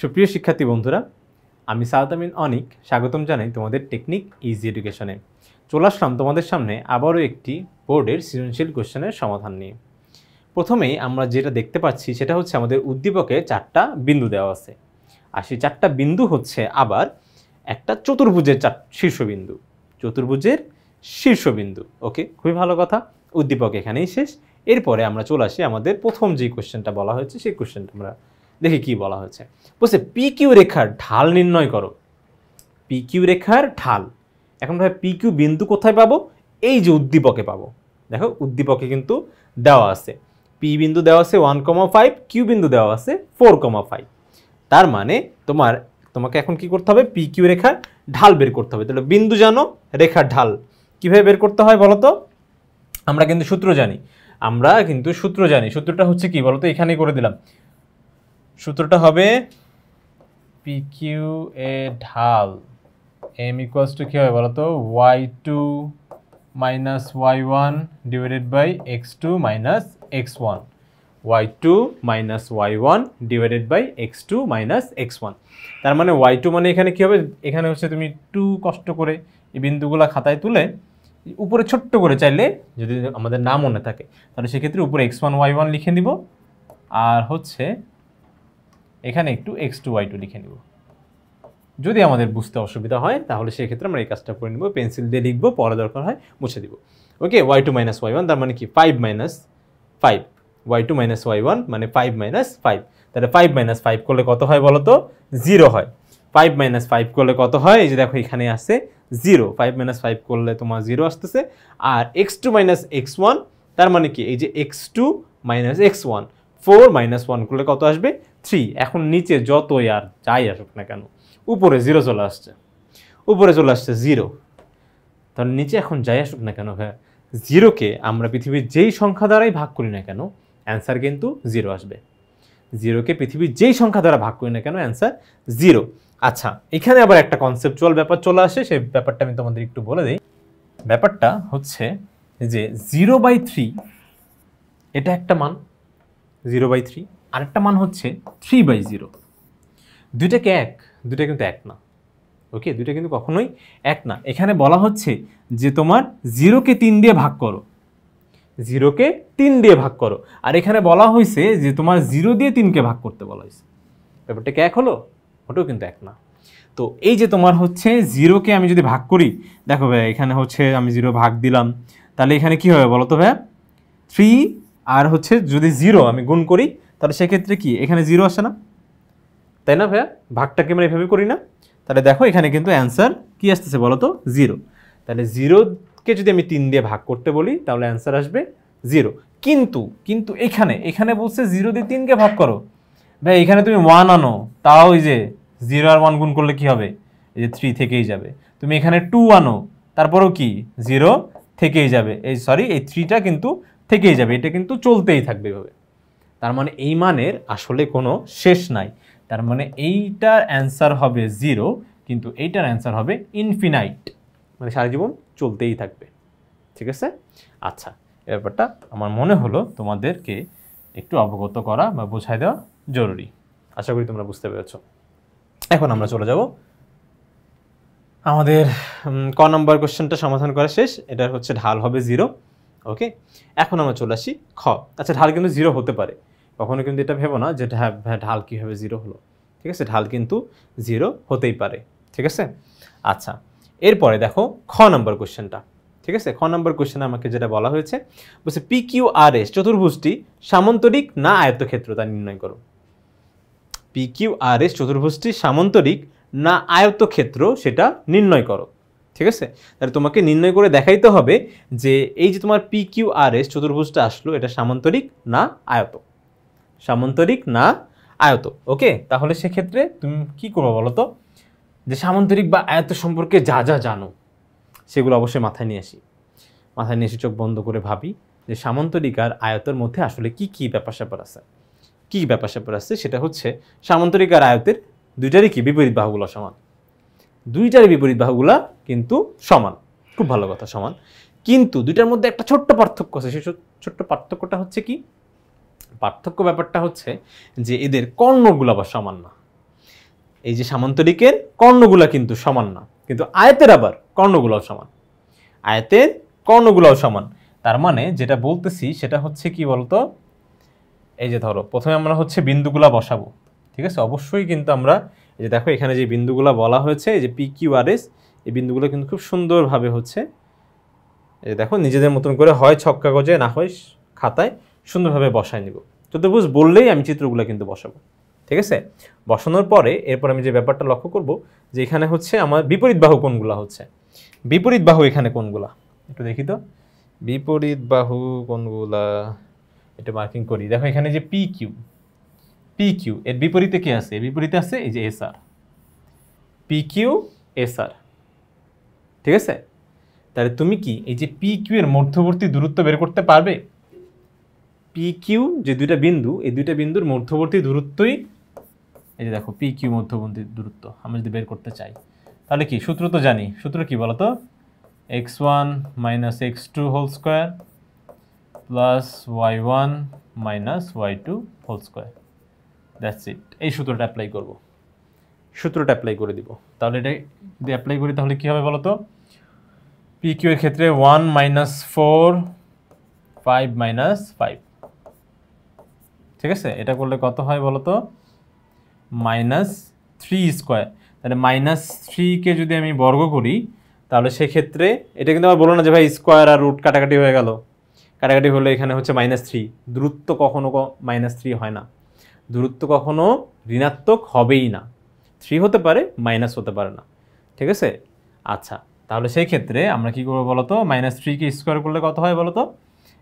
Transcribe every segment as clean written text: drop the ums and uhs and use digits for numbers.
সুপ্রিয় শিক্ষার্থী বন্ধুরা, আমি সাউদ আমিন অনিক স্বাগতম জানাই তোমাদের টেকনিক ইজি এডুকেশনে। চলে আসলাম তোমাদের সামনে আবারও একটি বোর্ডের সৃজনশীল কোশ্চেনের সমাধান নিয়ে। প্রথমেই আমরা যেটা দেখতে পাচ্ছি সেটা হচ্ছে আমাদের উদ্দীপকে 4টা বিন্দু দেওয়া আছে, আর সেই 4টা বিন্দু হচ্ছে আবার একটা চতুর্ভুজের শীর্ষবিন্দু, চতুর্ভুজের শীর্ষবিন্দু। ওকে, খুবই ভালো কথা। উদ্দীপক এখানেই শেষ। এরপরে আমরা চলে আসি আমাদের প্রথম যে কোশ্চেনটা বলা হয়েছে সেই কোশ্চেনটা আমরা দেখি কি বলা হয়েছে। বলছে পি কিউ রেখার ঢাল নির্ণয় করো। পি কিউ রেখার ঢাল। এখন ভাই পি কিউ বিন্দু কোথায় পাবো? এই যে উদ্দীপকে পাবো। দেখো উদ্দীপকে কিন্তু দেওয়া আছে পি বিন্দু দেওয়া আছে 1,5, কিউ বিন্দু দেওয়া আছে 4,5। তার মানে তোমাকে এখন কি করতে হবে? পি কিউ রেখার ঢাল বের করতে হবে। তাহলে বিন্দু জানো, রেখার ঢাল কিভাবে বের করতে হয় বলো তো? আমরা কিন্তু সূত্র জানি। সূত্রটা হচ্ছে কি বলতো? এখানেই করে দিলাম। সূত্রটা হবে পি কিউ এ ঢাল এম ইকুয়ালস টু কি হবে বলতো? y2 minus y1 divided by x2 minus x1। y2 minus y1 divided by x2 minus x1। তার মানে y2 মানে এখানে কি হবে? এখানে হচ্ছে তুমি 2 কষ্ট করে এই বিন্দুগুলো খাতায় তুলে উপরে ছোট্ট করে চাইলে যদি আমাদের না মনে থাকে তাহলে সেক্ষেত্রে উপরে x1 y1 লিখে নিব, আর হচ্ছে এখানে একটু x2 y2 লিখে নিব। যদি আমাদের বুঝতে অসুবিধা হয় তাহলে সেক্ষেত্রে আমরা এই কাজটা করে নিব, পেন্সিল দিয়ে লিখবো, পরে দরকার হয় মুছে দিব। ওকে, y2 মাইনাস y1 তার মানে কি 5 মাইনাস 5, y2 মাইনাস y1 মানে 5 মাইনাস 5। তাহলে 5 মাইনাস 5 করলে কত হয় বলো তো? 0 হয়। 5 মাইনাস 5 করলে কত হয়? এই যে দেখো এখানে আসছে 0। 5 মাইনাস 5 করলে তোমার 0 আসতেছে। আর x2 মাইনাস x1 তার মানে কি? এই যে x2 মাইনাস x1, 4 মাইনাস 1 করলে কত আসবে? 3। এখন নিচে যতই আর যাই আসুক না কেন উপরে 0 চলে আসছে, 0। তাহলে নিচে এখন যাই আসুক না কেন ভাই, 0কে আমরা পৃথিবীর যেই সংখ্যা দ্বারাই ভাগ করি না কেন অ্যান্সার কিন্তু 0 আসবে। 0কে পৃথিবীর যেই সংখ্যা দ্বারা ভাগ করি না কেন অ্যান্সার 0। আচ্ছা, এখানে আবার একটা কনসেপচুয়াল ব্যাপার চলে আসে, সেই ব্যাপারটা আমি তোমাদের একটু বলে দিই। ব্যাপারটা হচ্ছে যে 0/3 এটা একটা মান, 0/3। আরেকটা মান হচ্ছে 3/0। দুইটাকে এক? দুইটা কিন্তু এক না। ওকে, দুইটা কিন্তু কখনোই এক না। এখানে বলা হচ্ছে যে তোমার 0কে 3 দিয়ে ভাগ করো, 0কে 3 দিয়ে ভাগ করো। আর এখানে বলা হয়েছে যে তোমার 0 দিয়ে 3কে ভাগ করতে বলা হয়েছে। ব্যাপারটা কি এক হলো? ওটাও কিন্তু এক না। তো এই যে তোমার হচ্ছে 0কে আমি যদি ভাগ করি, দেখো ভাইয়া এখানে হচ্ছে আমি 0 ভাগ দিলাম, তাহলে এখানে কি হবে বলো তো ভাইয়া? 3। আর হচ্ছে যদি 0 আমি গুণ করি তাহলে সেক্ষেত্রে কি এখানে 0 আসে না, তাই না ভাইয়া? ভাগটাকে আমরা এভাবে করি না? তাহলে দেখো এখানে কিন্তু অ্যান্সার কি আসতেছে বলো তো? 0। তাহলে 0কে যদি আমি 3 দিয়ে ভাগ করতে বলি তাহলে অ্যান্সার আসবে 0। কিন্তু এখানে বলছে 0 দিয়ে 3কে ভাগ করো। ভাই এখানে তুমি 1 আনো, তাও ওই যে 0 আর 1 গুণ করলে কি হবে? এই যে 3 থেকেই যাবে। তুমি এখানে 2 আনো, তারপরেও কি 0 থেকেই যাবে। এই 3টা কিন্তু থেকেই যাবে, এটা কিন্তু চলতেই থাকবে এভাবে। তার মানে এই মানের আসলে কোনো শেষ নাই। তার মানে এইটার অ্যান্সার হবে 0, কিন্তু এইটার অ্যান্সার হবে ইনফিনাইট, মানে সারা জীবন চলতেই থাকবে। ঠিক আছে? আচ্ছা, এই ব্যাপারটা আমার মনে হলো তোমাদেরকে একটু অবগত করা বা বোঝাই দেওয়া জরুরি। আশা করি তোমরা বুঝতে পেরেছ। এখন আমরা চলে যাব আমাদের ক নম্বর কোশ্চেনটা সমাধান করা শেষ। এটার হচ্ছে ঢাল হবে 0। ওকে, এখন আমরা চলে আসি খ। আচ্ছা, ঢাল কিন্তু 0 হতে পারে, কখনো কিন্তু এটা ভেবো না যে ঢাল কীভাবে 0 হলো। ঠিক আছে, ঢাল কিন্তু 0 হতেই পারে। ঠিক আছে, আচ্ছা এরপরে দেখো খ নম্বর কোশ্চেনটা। ঠিক আছে, খ নম্বর কোশ্চেনে আমাকে যেটা বলা হয়েছে বলছে পি কিউ আর এস চতুর্ভুজটি সামান্তরিক না আয়তক্ষেত্র তা নির্ণয় করো। পি কিউ আর এস চতুর্ভুজটি সামান্তরিক না আয়তক্ষেত্র সেটা নির্ণয় করো। ঠিক আছে, তাহলে তোমাকে নির্ণয় করে দেখাইতে হবে যে এই যে তোমার পি কিউ আর এস চতুর্ভুজটা আসলো এটা সামান্তরিক না আয়ত, সামান্তরিক না আয়ত। ওকে, তাহলে সেক্ষেত্রে তুমি কি করবো বলো তো? যে সামান্তরিক বা আয়ত সম্পর্কে যা যা জানো সেগুলো অবশ্যই মাথায় নিয়ে এসে চোখ বন্ধ করে ভাবি যে সামান্তরিক আর আয়তের মধ্যে আসলে কি কি ব্যাপার স্যাপার আছে। সেটা হচ্ছে সামান্তরিক আর আয়তের দুইটারই কি বিপরীত বাহুগুলো সমান, দুইটারই বিপরীত বাহুগুলা কিন্তু সমান। খুব ভালো কথা, সমান। কিন্তু দুইটার মধ্যে একটা ছোট্ট পার্থক্য আছে। সেই ছোট্ট পার্থক্যটা হচ্ছে কি? ব্যাপারটা হচ্ছে যে এদের কর্ণগুলো আবার সমান না। এই যে সামান্তরিকের কর্ণগুলা কিন্তু সমান না, কিন্তু আয়তের আবার কর্ণগুলাও সমান, আয়তের কর্ণগুলাও সমান। তার মানে যেটা বলতেছি সেটা হচ্ছে কি বলতো, এই যে ধরো প্রথমে আমরা হচ্ছে বিন্দুগুলা বসাবো, ঠিক আছে? অবশ্যই কিন্তু আমরা এই যে দেখো এখানে যে বিন্দুগুলা বলা হয়েছে, এই যে পি কিউ আর এস, এই বিন্দুগুলো কিন্তু খুব সুন্দরভাবে হচ্ছে এই দেখো নিজেদের মতন করে হয় ছক কাগজে না হয় খাতায় সুন্দরভাবে বসায় নিব। চতুর্ভুজ বললেই আমি চিত্রগুলো কিন্তু বসাবো, ঠিক আছে? বসানোর পরে এরপর আমি যে ব্যাপারটা লক্ষ্য করব যে এখানে হচ্ছে আমার বিপরীত বাহু কোনগুলা হচ্ছে, বিপরীত বাহু এখানে কোনগুলা একটু দেখি তো, বিপরীত বাহু কোনগুলা এটা মার্কিং করি। দেখো এখানে যে পি কিউ, পি কিউ এর বিপরীতে কি আছে? এর বিপরীতে আছে এই যে এস আর, পি কিউ এস আর, ঠিক আছে? তাহলে তুমি কি এই যে পি কিউ এর মধ্যবর্তী দূরত্ব বের করতে পারবে? পি কিউ যে দুইটা বিন্দু, এই দুইটা বিন্দুর মধ্যবর্তী দূরত্বই এই যে দেখো পি কিউ মধ্যবর্তী দূরত্ব আমরা যদি বের করতে চাই, তাহলে কি সূত্র তো জানি, সূত্র কি বলতো, x1 minus x2 whole square plus y1 minus y2 whole square, that's it. এই সূত্রটা অ্যাপ্লাই করব, সূত্রটা অ্যাপ্লাই করে দিব। তাহলে এটা যদি অ্যাপ্লাই করি তাহলে কি হবে বলতো, পি কিউ এর ক্ষেত্রে 1 মাইনাস 4 5 মাইনাস 5, ঠিক আছে? এটা করলে কত হয় বলতো, মাইনাস 3 স্কোয়ার। তাহলে মাইনাস 3কে যদি আমি বর্গ করি তাহলে সেক্ষেত্রে এটা কিন্তু আমার বলো না যে ভাই স্কোয়ার আর রুট কাটাকাটি হয়ে গেল, কাটাকাটি হলে এখানে হচ্ছে মাইনাস 3, দূরত্ব কখনো মাইনাস 3 হয় না, দূরত্ব কখনো ঋণাত্মক হবেই না, 3 হতে পারে মাইনাস হতে পারে না, ঠিক আছে? আচ্ছা, তাহলে সেই ক্ষেত্রে আমরা কি করবো বলতো, মাইনাস 3কে স্কোয়ার করলে কত হয় বলতো,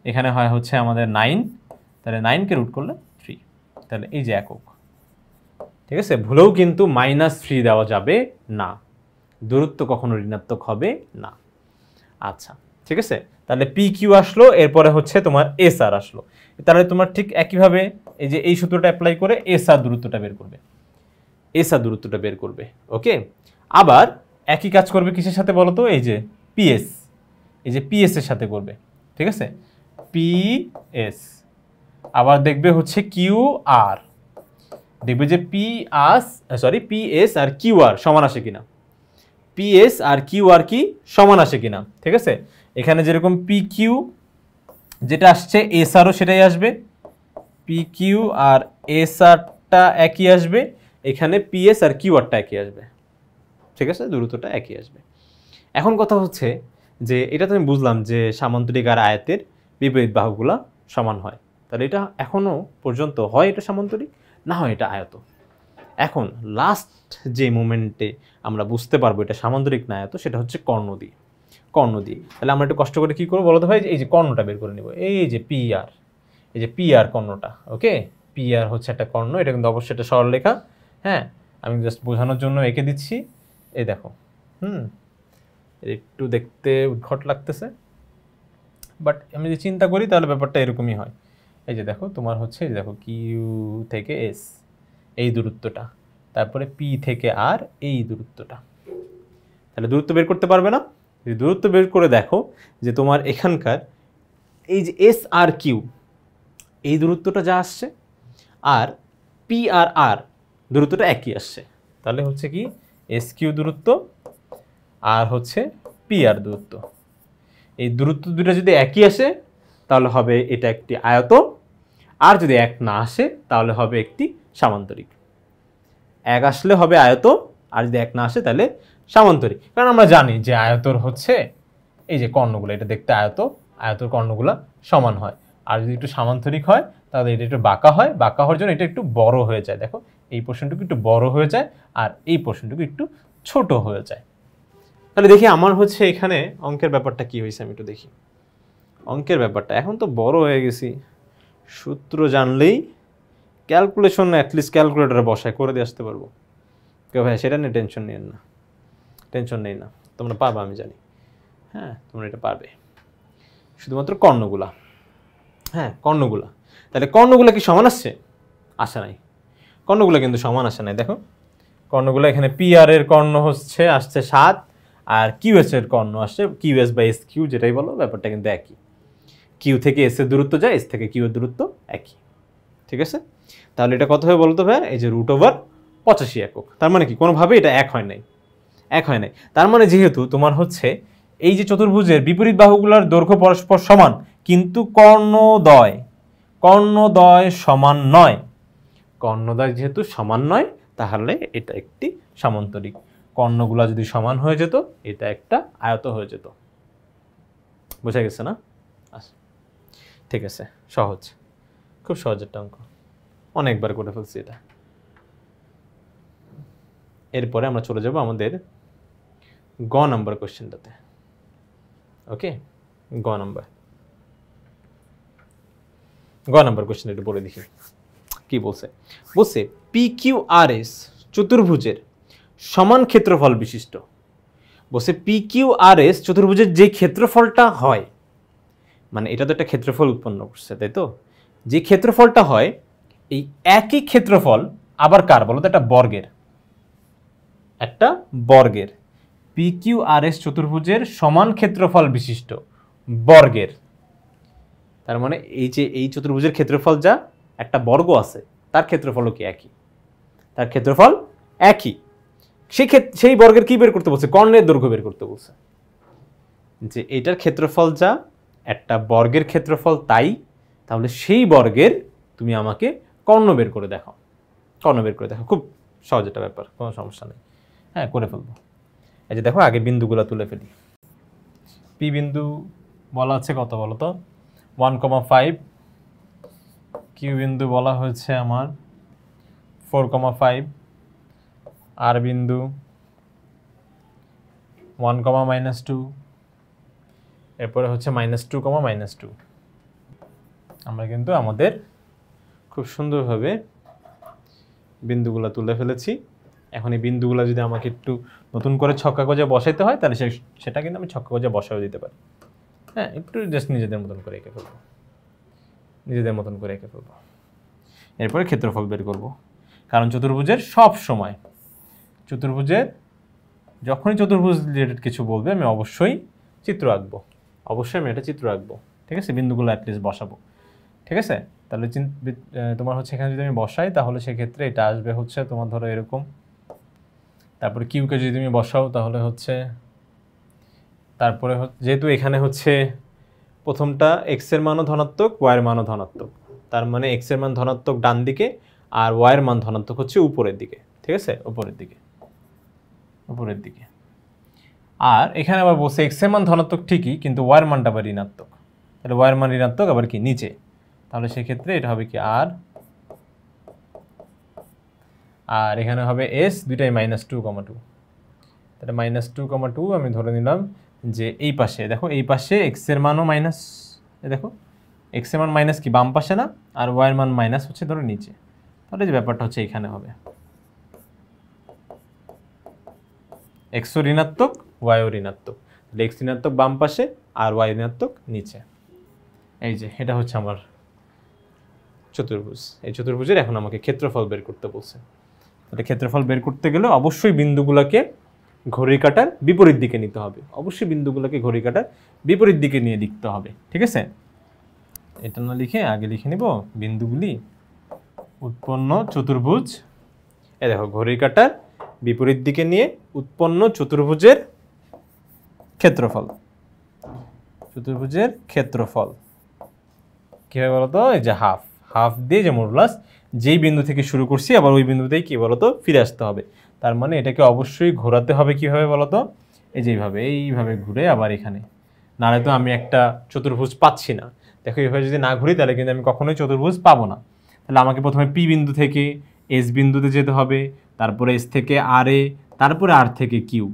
এখানে হয় হচ্ছে আমাদের 9, তাহলে 9কে রুট করলে 3, তাহলে এই যে একক, ঠিক আছে? ভুলেও কিন্তু মাইনাস 3 দেওয়া যাবে না, দূরত্ব কখনো ঋণাত্মক হবে না। আচ্ছা, ঠিক আছে? তাহলে পি কিউ আসলো, এরপরে হচ্ছে তোমার এস আর আসলো, তাহলে তোমার ঠিক একইভাবে এই যে এই সূত্রটা অ্যাপ্লাই করে এস আর দূরত্বটা বের করবে, এস আর দূরত্বটা বের করবে, ওকে? আবার একই কাজ করবে কিসের সাথে বলো তো, এই যে পিএস, এই যে পিএস এর সাথে করবে, ঠিক আছে? পিএস আবার দেখবে হচ্ছে কিউ আর, দেখবে যে পিএস আর কিউ আর সমান আসে কিনা, পিএস আর কিউ আর কি সমান আসে কিনা, ঠিক আছে? এখানে যেরকম পি কিউ যেটা আসছে এস আরও সেটাই আসবে, পি কিউ আর এস আরটা একই আসবে, এখানে পিএস আর কিউ আরটা একই আসবে, ঠিক আছে? দূরত্বটা একই আসবে। এখন কথা হচ্ছে যে এটা তো আমি বুঝলাম যে সামান্তরিক আর আয়তের বিপরীত বাহুগুলা সমান হয়, তাহলে এটা এখনো পর্যন্ত হয় এটা সামান্তরিক, না হয় এটা আয়ত। এখন লাস্ট যে মোমেন্টে আমরা বুঝতে পারবো এটা সামান্তরিক না আয়ত, সেটা হচ্ছে কর্ণ দিয়ে, কর্ণ দিয়ে। তাহলে আমরা একটু কষ্ট করে কী করবো বলতে ভাই, এই যে কর্ণটা বের করে নেব, এই যে পি আর, এই যে পি আর কর্ণটা, ওকে? পি আর হচ্ছে একটা কর্ণ, এটা কিন্তু অবশ্যই একটা সরলরেখা, হ্যাঁ? আমি জাস্ট বোঝানোর জন্য এঁকে দিচ্ছি, এই দেখো, একটু দেখতে উদ্ভট লাগতেছে, বাট আমি যদি চিন্তা করি তাহলে ব্যাপারটা এরকমই হয়। এই যে দেখো তোমার হচ্ছে, এই দেখো কিউ থেকে এস এই দূরত্বটা, তারপরে পি থেকে আর এই দূরত্বটা, তাহলে দূরত্ব বের করতে পারবে না? যদি দূরত্ব বের করে দেখো যে তোমার এখানকার এই যে এস আর কিউ এই দূরত্বটা যা আসছে আর পি আর আর দূরত্বটা একই আসছে, তাহলে হচ্ছে কি এস কিউ দূরত্ব আর হচ্ছে পি আর দূরত্ব, এই দূরত্ব দুটো যদি একই আসে তাহলে হবে এটা একটি আয়ত, আর যদি এক না আসে তাহলে হবে একটি সামান্তরিক। এক আসলে হবে আয়ত, আর যদি এক না আসে তাহলে সামান্তরিক। কারণ আমরা জানি যে আয়তর হচ্ছে এই যে কর্ণগুলো, এটা দেখতে আয়ত, আয়তর কর্ণগুলো সমান হয়, আর যদি একটু সামান্তরিক হয় তাহলে এটা একটু বাঁকা হয়, বাঁকা হওয়ার জন্য এটা একটু বড় হয়ে যায়, দেখো এই পোর্শনটুকু একটু বড় হয়ে যায় আর এই পোর্শনটুকু একটু ছোট হয়ে যায়। তাহলে দেখি আমার হচ্ছে এখানে অঙ্কের ব্যাপারটা কি হয়েছে, আমি একটু দেখি অঙ্কের ব্যাপারটা। এখন তো বড় হয়ে গেছি, সূত্র জানলেই ক্যালকুলেশন অ্যাটলিস্ট ক্যালকুলেটারে বসায় করে দিয়ে আসতে পারবো, কেউ ভাই সেটা নিয়ে টেনশন নিন না, টেনশন নেই না, তোমরা পারবে আমি জানি, হ্যাঁ তোমরা এটা পারবে। শুধুমাত্র কর্ণগুলা, হ্যাঁ কর্ণগুলা, তাহলে কর্ণগুলা কি সমান আসছে? আসে নাই, কর্ণগুলা কিন্তু সমান আসে নাই। দেখো কর্ণগুলো এখানে পি আর এর কর্ণ হচ্ছে আসছে 7, আর কিউএস এর কর্ণ আসছে কিউএস বাই এস কিউ, যেটাই বলো ব্যাপারটা কিন্তু একই, কিউ থেকে এস এর দূরত্ব যায়, এস থেকে কিউ এর দূরত্ব একই, ঠিক আছে? তাহলে এটা কত হবে বলতো ভাই, এই যে √1 85 একক। তার মানে কি কোনোভাবে এটা এক হয় নাই, তার মানে যেহেতু তোমার হচ্ছে এই যে চতুর্ভুজের বিপরীত বাহুগুলোর দৈর্ঘ্য পরস্পর সমান কিন্তু কর্ণদ্বয় সমান নয়, কর্ণদ্বয় যেহেতু সমান নয় তাহলে এটা একটি সামান্তরিক। কর্ণগুলা যদি সমান হয়ে যেত এটা একটা আয়ত হয়ে যেত। বোঝা গেছে না? আচ্ছা ঠিক আছে, সহজ, খুব সহজ একটা অঙ্ক, অনেকবার করে ফেলছি এটা। এরপরে আমরা চলে যাব আমাদের গ নাম্বার কোশ্চেনটাতে। ওকে, গ নাম্বার কোশ্চেন একটু পড়ে দেখি কি বলছে। বলছে PQRS চতুর্ভুজের সমান ক্ষেত্রফল বিশিষ্ট। বলছে PQRS চতুর্ভুজের যে ক্ষেত্রফলটা হয়, মানে এটা তো একটা ক্ষেত্রফল উৎপন্ন করছে তাই তো, যে ক্ষেত্রফলটা হয় এই একই ক্ষেত্রফল আবার কার বলো তো, একটা বর্গের PQRS চতুর্ভুজের সমান ক্ষেত্রফল বিশিষ্ট বর্গের। তার মানে এই যে এই চতুর্ভুজের ক্ষেত্রফল যা একটা বর্গ আছে তার ক্ষেত্রফলও কি একই, তার ক্ষেত্রফল একই। সেই বর্গের কি বের করতে বলছে? কর্ণের দৈর্ঘ্য বের করতে বলছে। যে এটার ক্ষেত্রফল যা একটা বর্গের ক্ষেত্রফল তাই, তাহলে সেই বর্গের তুমি আমাকে কর্ণ বের করে দেখাও। খুব সহজ একটা ব্যাপার, কোনো সমস্যা নেই, হ্যাঁ করে ফেলবো। এই যে দেখো আগে বিন্দুগুলো তুলে ফেলি। পি বিন্দু বলা আছে কত বলো তো 1,5, কিউ বিন্দু বলা হয়েছে আমার 4,5, আর বিন্দু 1,-2, এরপরে হচ্ছে -2,-2। আমরা কিন্তু আমাদের খুব সুন্দরভাবে বিন্দুগুলো তুলে ফেলেছি। এখন এই বিন্দুগুলো যদি আমাকে একটু নতুন করে ছক্কা কাগজে বসাইতে হয় তাহলে সেটা কিন্তু আমি ছক্কা কাগজে বসাও দিতে পারি। হ্যাঁ, একটু জাস্ট নিজেদের মতন করে এঁকে ফেলবো, এরপরে ক্ষেত্রফল বের করব। কারণ চতুর্ভুজের সব সময় যখনই চতুর্ভুজ রিলেটেড কিছু বলবে আমি অবশ্যই চিত্র আঁকবো, ঠিক আছে? বিন্দুগুলো অ্যাটলিস্ট বসাবো, ঠিক আছে? তাহলে তোমার হচ্ছে এখানে যদি আমি বসাই তাহলে সেক্ষেত্রে এটা আসবে হচ্ছে তোমার ধরো এরকম। তারপরে কিউকে যদি তুমি বসাও তাহলে হচ্ছে, তারপরে যেহেতু এখানে হচ্ছে প্রথমটা এক্স এর মানও ধনাত্মক, ওয়াইয়ের মানও ধনাত্মক, তার মানে এক্স এর মান ধনাত্মক ডান দিকে আর ওয়াইয়ের মান ধনাত্মক হচ্ছে উপরের দিকে, ঠিক আছে? উপরের দিকে। আর এখানে আবার বলছে এক্স এর মান ধনাত্মক ঠিকই কিন্তু ওয়াইয়ের মানটা আবার ঋণাত্মক, তাহলে ওয়াইয়ের মান ঋণাত্মক আবার কি নিচে, তাহলে সেক্ষেত্রে এটা হবে কি আর এখানে হবে এস, দুইটাই -2,2, তাহলে -2,2 আমি ধরে নিলাম যে এই পাশে দেখো, এই পাশে এক্স এর মানও মাইনাস, দেখো এক্স এর মান মাইনাস কি বাম পাশে না, আর ওয়াই এর মান মাইনাস হচ্ছে ধরো নিচে, তাহলে যে ব্যাপারটা হচ্ছে এখানে হবে এক্সও ঋণাত্মক ওয়াইও ঋণাত্মক, তাহলে এক্স ঋণাত্মক বাম পাশে আর ওয়াই ঋণাত্মক নিচে। এই যে এটা হচ্ছে আমার চতুর্ভুজ। এই চতুর্ভুজের এখন আমাকে ক্ষেত্রফল বের করতে বলছে। তাহলে ক্ষেত্রফল বের করতে গেলে অবশ্যই বিন্দুগুলোকে ঘড়ির কাঁটার বিপরীত দিকে নিতে হবে, নিয়ে লিখতে হবে, ঠিক আছে? এটা না লিখে আগে লিখে নিব বিন্দুগুলি উৎপন্ন চতুর্ভুজ। এই দেখো ঘড়ির কাঁটার বিপরীত দিকে নিয়ে উৎপন্ন চতুর্ভুজের ক্ষেত্রফল কি হবে বলতো? এই যে হাফ দিয়ে যে মোরলাস যেই বিন্দু থেকে শুরু করছি আবার ওই বিন্দুতেই কি বলতো ফিরে আসতে হবে। তার মানে এটাকে অবশ্যই ঘোরাতে হবে কিভাবে বলতো? এই যে এইভাবে ঘুরে আবার এখানে, নাহলে তো আমি একটা চতুর্ভুজ পাচ্ছি না। দেখো এইভাবে যদি না ঘুরি তাহলে কিন্তু আমি কখনোই চতুর্ভুজ পাবো না। তাহলে আমাকে প্রথমে পি বিন্দু থেকে এস বিন্দুতে যেতে হবে, তারপরে এস থেকে আর এ, তারপরে আর থেকে কিউ।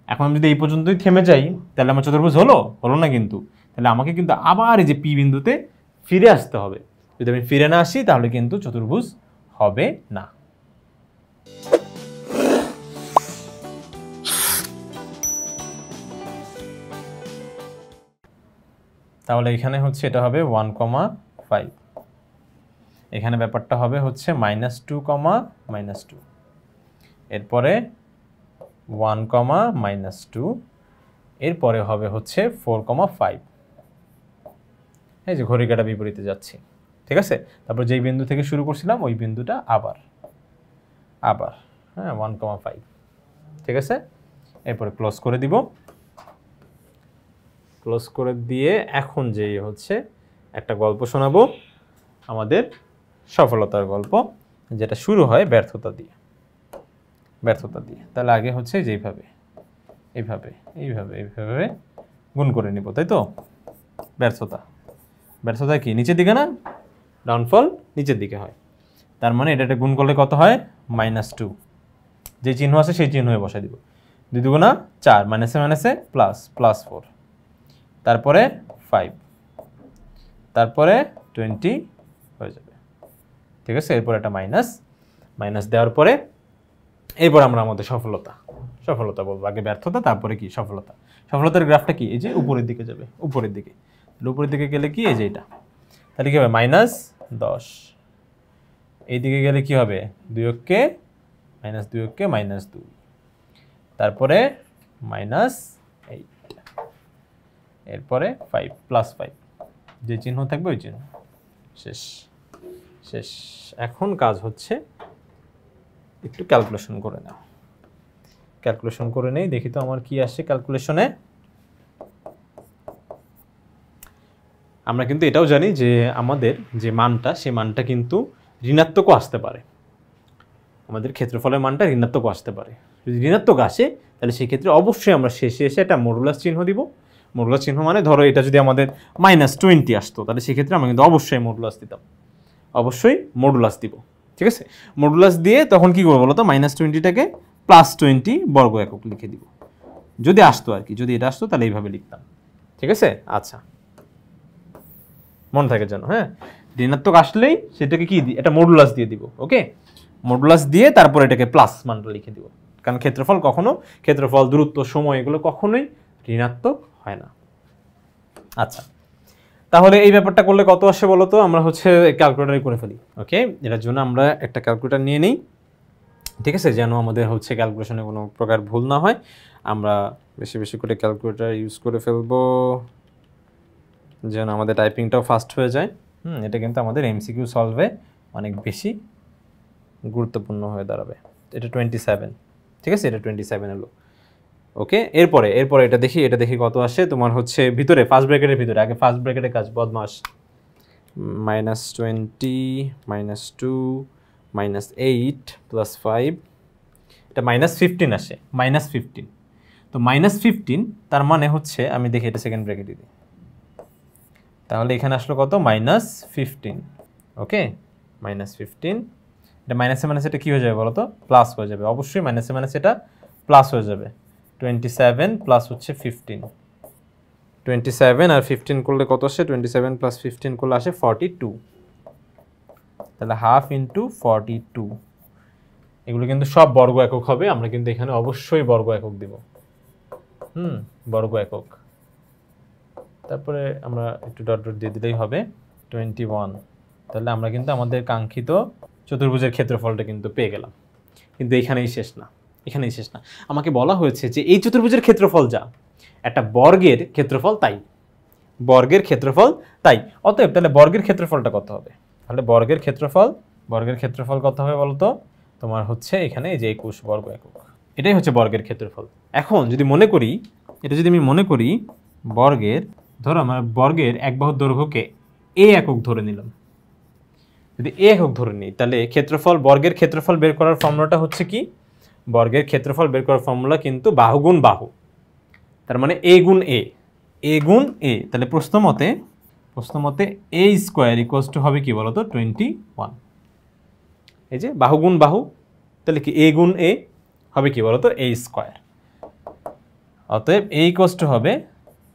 এখন আমি যদি এই পর্যন্তই থেমে যাই তাহলে আমার চতুর্ভুজ হলো না কিন্তু, তাহলে আমাকে কিন্তু আবার এই যে পি বিন্দুতে ফিরে আসতে হবে। যদি আমি ফিরে না আসি তাহলে কিন্তু চতুর্ভুজ হবে না। তাহলে এখানে হচ্ছে এটা হবে 1,5, এখানে ব্যাপারটা হবে হচ্ছে -2,-2, এরপরে 1,-2, এরপরে হবে হচ্ছে 4,5। এই যে ঘড়ির কাঁটা বিপরীতে যাচ্ছি, ঠিক আছে? তারপর যেই বিন্দু থেকে শুরু করছিলাম ওই বিন্দুটা আবার আবার হ্যাঁ 1,5, ঠিক আছে। এরপরে ক্লোজ করে দিব, ক্লোজ করে দিয়ে এখন যেই হচ্ছে একটা গল্প শোনাবো, আমাদের সফলতার গল্প, যেটা শুরু হয় ব্যর্থতা দিয়ে, ব্যর্থতা দিয়ে। তাহলে আগে হচ্ছে যেইভাবে এইভাবে এইভাবে এইভাবে গুণ করে নিব, তাই তো। ব্যর্থতা, ব্যর্থতা কি নিচের দিকে না, ডাউনফল নিচের দিকে হয়, তার মানে এটা গুণ করলে কত হয় -2, যে চিহ্ন আছে সেই চিহ্ন হয়ে বসাই দিব। 2 দুগুণা 4, মাইনাসে মাইনাসে প্লাস, +4, তারপরে 5, তারপরে 20 হয়ে যাবে, ঠিক আছে। এরপর একটা মাইনাস দেওয়ার পরে এরপর আমরা আমাদের সফলতা বলবো। আগে ব্যর্থতা, তারপরে কি সফলতা। সফলতার গ্রাফটা কি, এই যে উপরের দিকে যাবে, উপরের দিকে। উপরের দিকে গেলে কি, এই যে এটা, তাহলে কি হবে -10, এই দিকে গেলে কি হবে -2 অক্ষে -2, তারপরে -8, এরপরে 5 +5, যে চিহ্ন থাকবে ওই চিহ্ন, শেষ। এখন কাজ হচ্ছে একটু ক্যালকুলেশন করে নাও, ক্যালকুলেশন করে নেই, দেখি তো আমার কি আসে ক্যালকুলেশনে। আমরা কিন্তু এটাও জানি যে আমাদের যে মানটা, সেই মানটা কিন্তু ঋণাত্মকও আসতে পারে, আমাদের ক্ষেত্রফলের মানটা ঋণাত্মকও আসতে পারে। যদি ঋণাত্মক আসে তাহলে সেই ক্ষেত্রে অবশ্যই আমরা শেষে এসে একটা মডুলাস চিহ্ন দিব। মডুলাস চিহ্ন মানে ধরো এটা যদি আমাদের -20 আসতো, তাহলে সেক্ষেত্রে আমরা কিন্তু অবশ্যই মডুলাস দিতাম, অবশ্যই মডুলাস দিব, ঠিক আছে। মডুলাস দিয়ে তখন কি করবো বলো তো, -20টাকে +20 বর্গ একক লিখে দিব, যদি আসতো আর কি, যদি এটা আসতো তাহলে এইভাবে লিখতাম, ঠিক আছে। আচ্ছা, মনে থাকে যেন, হ্যাঁ, ঋণাত্মক আসলেই সেটাকে কি এটা মডুলাস দিয়ে দিব, ওকে। মডুলাস দিয়ে তারপর এটাকে প্লাস মানটা লিখে দিব, কারণ ক্ষেত্রফল, দূরত্ব, সময় এগুলো কখনোই ঋণাত্মক হয় না। আচ্ছা, তাহলে এই ব্যাপারটা করলে কত আসে বলো তো, আমরা হচ্ছে ক্যালকুলেটারে করে ফেলি, ওকে। এটার জন্য আমরা একটা ক্যালকুলেটার নিয়ে নিই, ঠিক আছে, যেন আমাদের হচ্ছে ক্যালকুলেশনে কোনো প্রকার ভুল না হয়। আমরা বেশি বেশি করে ক্যালকুলেটার ইউজ করে ফেলবো, যেন আমাদের টাইপিংটাও ফাস্ট হয়ে যায়। এটা কিন্তু আমাদের এমসিকিউ সলভে অনেক বেশি গুরুত্বপূর্ণ হয়ে দাঁড়াবে। এটা 27, ঠিক আছে, এটা 27 হলো, ওকে। এরপরে এটা দেখি কত আসে তোমার হচ্ছে ভিতরে, ফার্স্ট ব্র্যাকেটের ভিতরে। আগে ফার্স্ট ব্র্যাকেটের কাজ, বদমাস। -20 -2 -8 +5, এটা -15 আসে, -15। তো -15 তার মানে হচ্ছে, আমি দেখি এটা সেকেন্ড ব্র্যাকেটে দিই, তাহলে এখানে আসলো কত -15, ওকে। -15, এটা মাইনাসে মাইনাসে এটা কী হয়ে যাবে বলো তো, প্লাস হয়ে যাবে, অবশ্যই মাইনাসে মাইনাসে এটা প্লাস হয়ে যাবে। 27 প্লাস হচ্ছে 15, 27 আর 15 করলে কত আসে, 27 + 15 করলে আসে 42, তাহলে 1/2 × 42। এগুলো কিন্তু সব বর্গ একক হবে, আমরা কিন্তু এখানে অবশ্যই বর্গ একক দিব, বর্গ একক। তারপরে আমরা একটু ডট ডট দিয়ে দিলেই হবে 21। তাহলে আমরা কিন্তু আমাদের কাঙ্ক্ষিত চতুর্ভুজের ক্ষেত্রফলটা কিন্তু পেয়ে গেলাম। কিন্তু এখানেই শেষ না, আমাকে বলা হয়েছে যে এই চতুর্ভুজের ক্ষেত্রফল যা, একটা বর্গের ক্ষেত্রফল তাই, অতএব তাহলে বর্গের ক্ষেত্রফলটা কত হবে। তাহলে বর্গের ক্ষেত্রফল কত হবে বলতো, তোমার হচ্ছে এখানে এই যে 21 বর্গ একক, এটাই হচ্ছে বর্গের ক্ষেত্রফল। এখন যদি মনে করি, আমি মনে করি বর্গের, ধরো আমার বর্গের এক বাহুর দৈর্ঘ্যকে a একক ধরে নিলাম, যদি a একক ধরে নিই, তাহলে বর্গের ক্ষেত্রফল বের করার ফর্মুলাটা হচ্ছে কি, বর্গের ক্ষেত্রফল বের করার ফর্মুলা কিন্তু বাহু গুণ বাহু, তার মানে a গুণ a, তাহলে প্রশ্ন মতে a স্কোয়ার ইকুয়ালস টু হবে কি বলতো 21, এই যে বাহু গুণ বাহু, তাহলে কি a গুণ a হবে কি বলতো a স্কোয়ার, অতএব a ইকুয়ালস টু হবে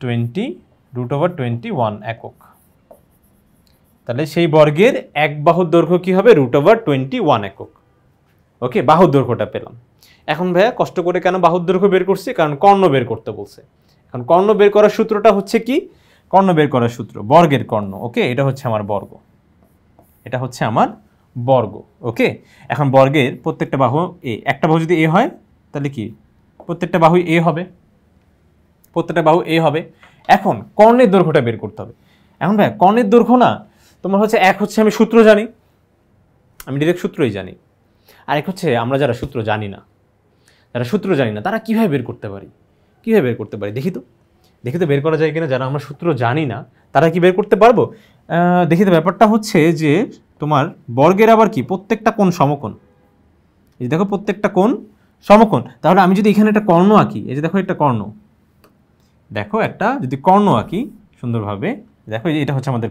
20√21 একক। তাহলে সেই বর্গের এক বাহুর দৈর্ঘ্য কি হবে √21 একক, ওকে। বাহুর দৈর্ঘ্যটা পেলাম। এখন ভাইয়া কষ্ট করে কেন বাহুর দৈর্ঘ্য বের করছি, কারণ কর্ণ বের করতে বলছে। এখন কর্ণ বের করার সূত্রটা হচ্ছে কি, বর্গের কর্ণ, ওকে। এটা হচ্ছে আমার বর্গ, ওকে। এখন বর্গের প্রত্যেকটা বাহু a, একটা বাহু যদি a হয় তাহলে কি প্রত্যেকটা বাহু a হবে, এখন কর্ণের দৈর্ঘ্যটা বের করতে হবে। এখন ভাই কর্ণের দৈর্ঘ্য না, তোমার হচ্ছে এক হচ্ছে, আমি সূত্র জানি, আমি ডিরেক্ট সূত্রই জানি, আর এক হচ্ছে আমরা যারা সূত্র জানি না তারা কীভাবে বের করতে পারি? দেখি তো বের করা যায় কিনা। যারা আমরা সূত্র জানি না তারা কি বের করতে পারবো? দেখি তো, ব্যাপারটা হচ্ছে যে তোমার বর্গের আবার কি প্রত্যেকটা কোণ সমকোণ। এই দেখো প্রত্যেকটা কোণ সমকোণ। তাহলে আমি যদি এখানে একটা কর্ণ আঁকি, এই যে দেখো একটা কর্ণ, দেখো একটা যদি কর্ণ আঁকি সুন্দরভাবে, দেখো এই যে এটা হচ্ছে আমাদের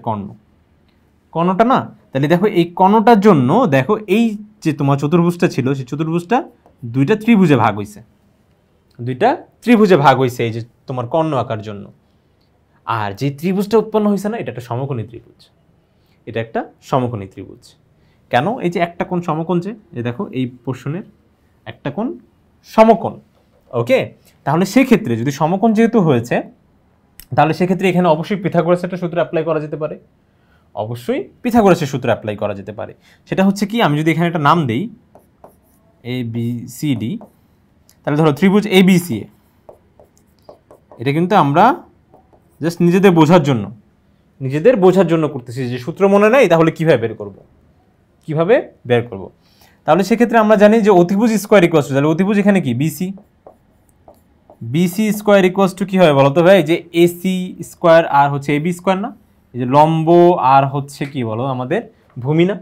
কর্ণটা না। তাহলে দেখো এই কর্ণটার জন্য দেখো এই যে তোমার চতুর্ভুজটা ছিল সেই চতুর্ভুজটা দুইটা ত্রিভুজে ভাগ হয়েছে, এই যে তোমার কর্ণ আঁকার জন্য। আর যে ত্রিভুজটা উৎপন্ন হয়েছে না, এটা একটা সমকোণী ত্রিভুজ। কেন? এই যে একটা কোণ সমকোণ, যে দেখো এই পোর্শনের একটা কোণ সমকোণ। ওকে, তাহলে সেক্ষেত্রে যদি সমকোণ যেহেতু হয়েছে, তাহলে সেক্ষেত্রে এখানে অবশ্যই পিথাগোরাসের একটা সূত্র অ্যাপ্লাই করা যেতে পারে। সেটা হচ্ছে কি, আমি যদি এখানে একটা নাম দেই ABCD, তাহলে ধরো ত্রিভুজ ABC, এটা কিন্তু আমরা জাস্ট নিজেদের বোঝার জন্য করতেছি। যে সূত্র মনে নাই তাহলে কিভাবে বের করব? তাহলে সেক্ষেত্রে আমরা জানি যে অতিভুজ স্কোয়ার ইকুয়াল টু, তাহলে অতিভুজ এখানে কি BC স্কোয়ার ইকুয়াল টু কি হয় বলতো ভাই? যে AC স্কোয়ার আর হচ্ছে AB স্কোয়ার না? এই যে লম্ব আর হচ্ছে কি বলো আমাদের ভূমি না,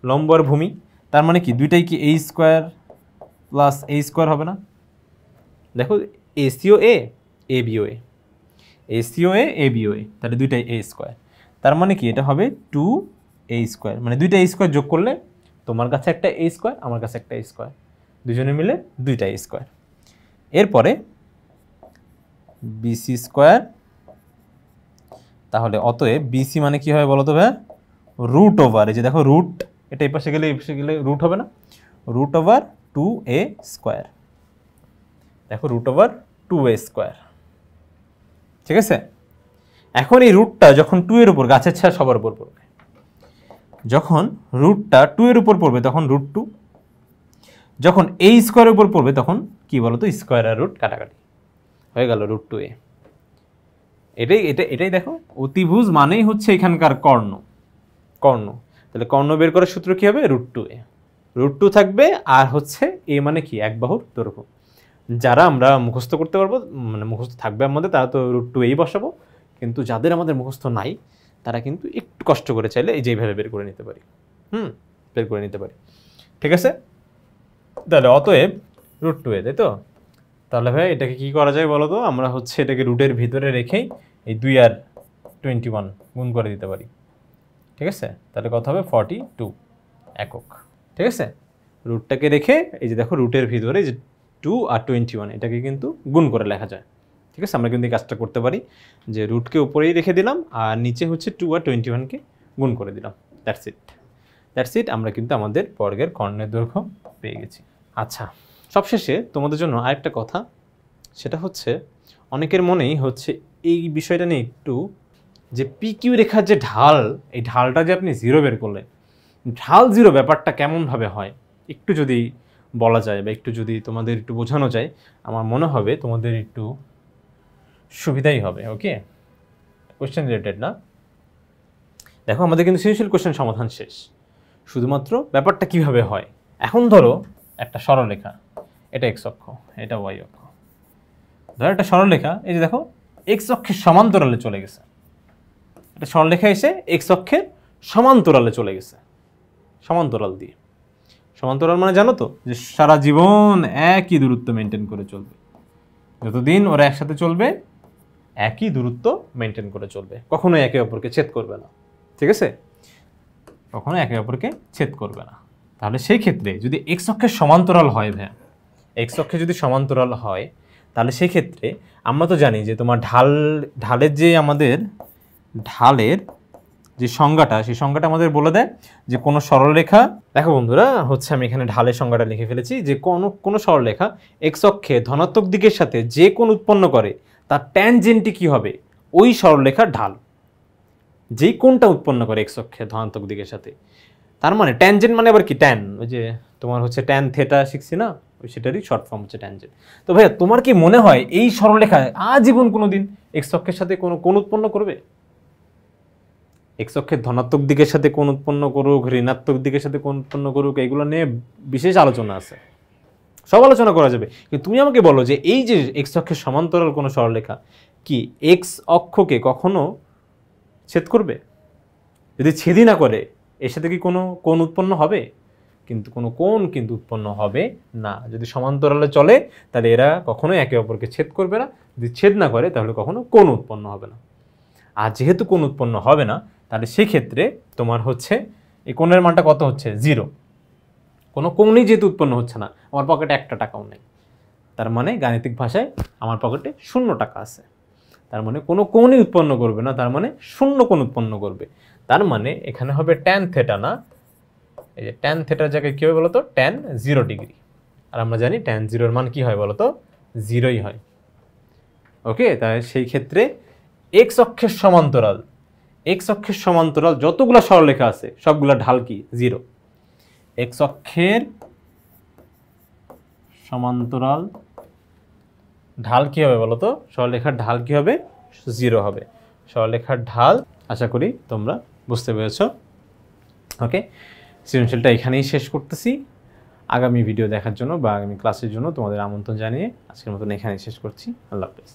লম্ব আর ভূমি। তার মানে কি দুইটাই কি A square plus A square হবে না? দেখো ACও A, ABও A, তাহলে দুইটাই A স্কোয়ার। তার মানে কি এটা হবে 2A স্কোয়ার, মানে দুইটা A স্কোয়ার যোগ করলে তোমার কাছে একটা A স্কোয়ার, আমার কাছে একটা A স্কোয়ার, দুজনে মিলে দুইটা A স্কোয়ার। এরপরে BC স্কোয়ার, তাহলে অতএব BC মানে কি হবে বলো তো ভাই? রুট ওভার, এই যে দেখো রুট, এটা এই পাশে গেলে রুট হবে না? রুট ওভার 2A স্কোয়ার, দেখো রুট ওভার 2A স্কোয়ার। ঠিক আছে, এখন এই রুটটা যখন 2 এর উপর, গাছের ছায়া সবার উপর পড়বে, যখন রুটটা 2 এর উপর পড়বে তখন রুট 2, যখন A স্কোয়ারের উপর পড়বে তখন কি বলতো? স্কোয়ার আর রুট কাটাকাটি হয়ে গেল রুট 2A। এটাই দেখো, অতিভুজ মানেই হচ্ছে এখানকার কর্ণ। তাহলে কর্ণ বের করার সূত্র কি হবে? রুট 2 থাকবে, আর হচ্ছে A মানে কি? এক বাহুর দৈর্ঘ্য। যারা আমরা মুখস্থ করতে পারবো, মানে মুখস্থ থাকবে আমাদের, তারা তো রুট 2A বসাবো। কিন্তু যাদের আমাদের মুখস্থ নাই তারা কিন্তু একটু কষ্ট করে চাইলে এই যেভাবে বের করে নিতে পারি। ঠিক আছে, তাহলে অতএব রুট 2A, তাই তো? তাহলে ভাই এটাকে কি করা যায় বলো তো? আমরা হচ্ছে এটাকে রুটের ভিতরে রেখেই এই 2 আর 21 গুণ করে দিতে পারি। ঠিক আছে, তাহলে কত হবে? 42 একক। ঠিক আছে, রুটটাকে রেখে এই যে দেখো রুটের ভিতরে যে 2 আর 21, এটাকে কিন্তু গুণ করে লেখা যায়। ঠিক আছে, আমরা কিন্তু এই কাজটা করতে পারি যে রুটকে উপরেই রেখে দিলাম আর নিচে হচ্ছে 2 আর 21কে গুণ করে দিলাম। দ্যাটস ইট, আমরা কিন্তু আমাদের বর্গের কর্ণের দৈর্ঘ্য পেয়ে গেছি। আচ্ছা, সবশেষে তোমাদের জন্য আরেকটা কথা, সেটা হচ্ছে অনেকের মনেই হচ্ছে এই বিষয়টা নিয়ে একটু, যে PQ রেখার যে ঢাল, এই ঢালটা যে আপনি 0 বের করলেন, ঢাল 0 ব্যাপারটা কেমনভাবে হয় একটু যদি বলা যায় বা একটু যদি তোমাদের একটু বোঝানো যায়, আমার মনে হবে তোমাদের একটু সুবিধাই হবে। ওকে, কোশ্চেন রিলেটেড না, দেখো আমাদের কিন্তু সৃজনশীল কোশ্চেন সমাধান শেষ, শুধুমাত্র ব্যাপারটা কিভাবে হয়। এখন ধরো একটা সরলরেখা, এটা x অক্ষ, এটা y অক্ষ। ধরো একটা সরলরেখা, এই যে দেখো x অক্ষের সমান্তরালে চলে গেছে, একটা সরলরেখা এসে x অক্ষের সমান্তরালে চলে গেছে, সমান্তরাল দিয়ে। সমান্তরাল মানে জানো তো, যে সারা জীবন একই দূরত্ব মেনটেন করে চলবে, যতদিন ওরা একসাথে চলবে একই দূরত্ব মেনটেন করে চলবে, কখনোই একে অপরকে ছেদ করবে না। ঠিক আছে, কখনো একে অপরকে ছেদ করবে না। তাহলে সেই ক্ষেত্রে যদি x অক্ষের সমান্তরাল হয়, x অক্ষে যদি সমান্তরাল হয়, তাহলে সেই ক্ষেত্রে আমরা তো জানি যে তোমার ঢালের যে আমাদের ঢালের যে সংজ্ঞাটা, সেই সংজ্ঞাটা আমাদের বলে দেয় যে কোনো সরলরেখা, দেখো বন্ধুরা হচ্ছে আমি এখানে ঢালের সংজ্ঞাটা লিখে ফেলেছি, যে কোনো সরলরেখা x অক্ষে ধনাত্মক দিকের সাথে যে কোণ উৎপন্ন করে তার ট্যানজেন্টটি কি হবে? ওই সরলরেখার ঢাল, যেই কোণটা উৎপন্ন করে x অক্ষে ধনাত্মক দিকের সাথে। তার মানে ট্যানজেন্ট মানে আবার কি? ট্যান, ওই যে তোমার হচ্ছে ট্যান থেটা শিখছি না, ওই সেটারই শর্ট ফর্ম হচ্ছে ট্যানজেন্ট। তো ভাইয়া তোমার কি মনে হয় এই সরলরেখা আজীবন কোনোদিন x অক্ষের সাথে কোনো কোণ উৎপন্ন করবে? এক্স অক্ষের ধনাত্মক দিকের সাথে কোণ উৎপন্ন করুক, ঋণাত্মক দিকের সাথে কোণ উৎপন্ন করুক, এগুলো নিয়ে বিশেষ আলোচনা আছে, সব আলোচনা করা যাবে। কিন্তু তুমি আমাকে বলো যে এই যে এক্স অক্ষের সমান্তরাল কোনো সরলরেখা কি এক্স অক্ষকে কখনো ছেদ করবে? যদি ছেদই না করে এর সাথে কি কোনো কোণ উৎপন্ন হবে? কিন্তু কোনো কোণ কিন্তু উৎপন্ন হবে না। যদি সমান্তরালে চলে তাহলে এরা কখনো একে অপরকে ছেদ করবে না, যদি ছেদ না করে তাহলে কখনো কোণ উৎপন্ন হবে না। আর যেহেতু কোণ উৎপন্ন হবে না তাহলে সেক্ষেত্রে তোমার হচ্ছে এই কোণের মানটা কত হচ্ছে? 0। কোনো কোণই যেহেতু উৎপন্ন হচ্ছে না, আমার পকেটে 1 টাকাও নেই, তার মানে গাণিতিক ভাষায় আমার পকেটে 0 টাকা আছে। তার মানে কোনো কোণই উৎপন্ন করবে না, তার মানে শূন্য কোণ উৎপন্ন করবে। তার মানে এখানে হবে ট্যান থেটা না, এই যে ট্যান থেটার জায়গায় কী হবে বলো তো? Tan 0 degree. আর আমরা জানি ট্যান 0-এর মান কী হয় বলো তো? 0ই হয়। ওকে, তাই সেই ক্ষেত্রে এক্স অক্ষের সমান্তরাল যতগুলো সরলরেখা আছে সবগুলা ঢাল কি? 0। এক্স অক্ষের সমান্তরাল ঢাল কি হবে বলো তো? সরলরেখার ঢাল কি হবে? 0 হবে। সরলরেখার ঢাল, আশা করি তোমরা বুঝতে পেরেছ। ওকে, সৃজনশীলটা এখানেই শেষ করতেছি। আগামী ভিডিও দেখার জন্য বা আগামী ক্লাসের জন্য তোমাদের আমন্ত্রণ জানিয়ে আজকের মতন এখানেই শেষ করছি। আল্লাহ হাফেজ।